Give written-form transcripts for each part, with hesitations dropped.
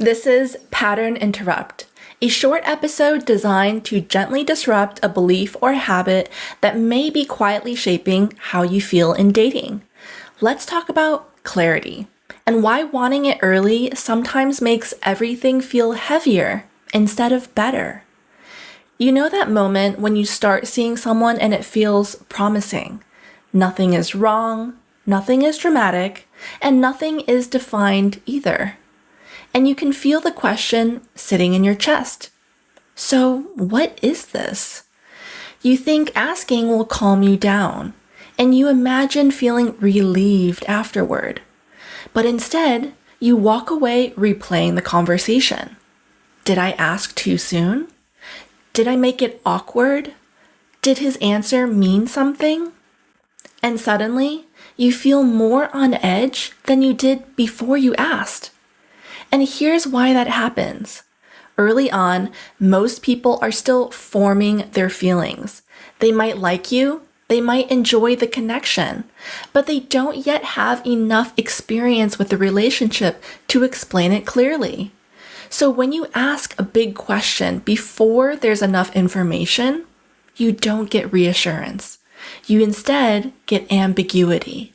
This is Pattern Interrupt, a short episode designed to gently disrupt a belief or habit that may be quietly shaping how you feel in dating. Let's talk about clarity and why wanting it early sometimes makes everything feel heavier instead of better. You know that moment when you start seeing someone and it feels promising. Nothing is wrong, nothing is dramatic, and nothing is defined either. And you can feel the question sitting in your chest. So, what is this? You think asking will calm you down, and you imagine feeling relieved afterward. But instead, you walk away replaying the conversation. Did I ask too soon? Did I make it awkward? Did his answer mean something? And suddenly, you feel more on edge than you did before you asked. And here's why that happens. Early on, most people are still forming their feelings. They might like you, they might enjoy the connection, but they don't yet have enough experience with the relationship to explain it clearly. So when you ask a big question before there's enough information, you don't get reassurance. You instead get ambiguity.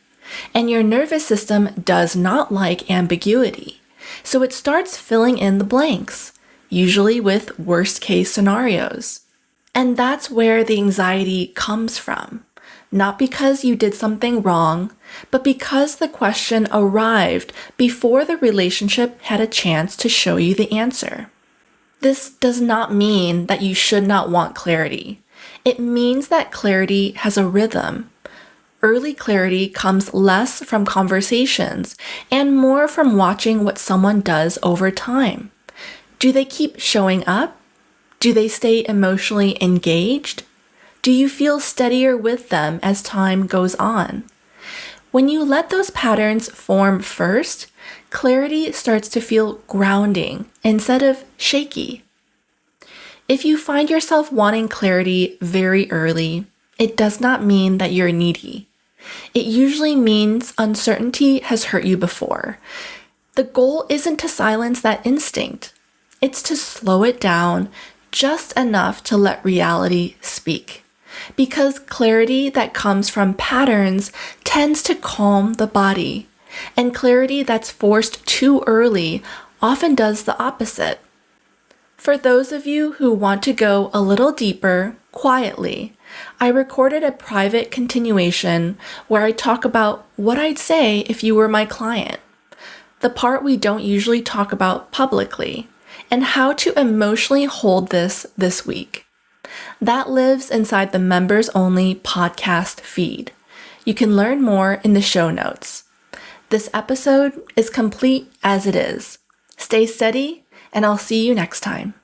And your nervous system does not like ambiguity. So it starts filling in the blanks, usually with worst-case scenarios. And that's where the anxiety comes from. Not because you did something wrong, but because the question arrived before the relationship had a chance to show you the answer. This does not mean that you should not want clarity. It means that clarity has a rhythm. Early clarity comes less from conversations and more from watching what someone does over time. Do they keep showing up? Do they stay emotionally engaged? Do you feel steadier with them as time goes on? When you let those patterns form first, clarity starts to feel grounding instead of shaky. If you find yourself wanting clarity very early, it does not mean that you're needy. It usually means uncertainty has hurt you before. The goal isn't to silence that instinct. It's to slow it down just enough to let reality speak. Because clarity that comes from patterns tends to calm the body, and clarity that's forced too early often does the opposite. For those of you who want to go a little deeper, quietly, I recorded a private continuation where I talk about what I'd say if you were my client, the part we don't usually talk about publicly, and how to emotionally hold this week. That lives inside the members-only podcast feed. You can learn more in the show notes. This episode is complete as it is. Stay steady, and I'll see you next time.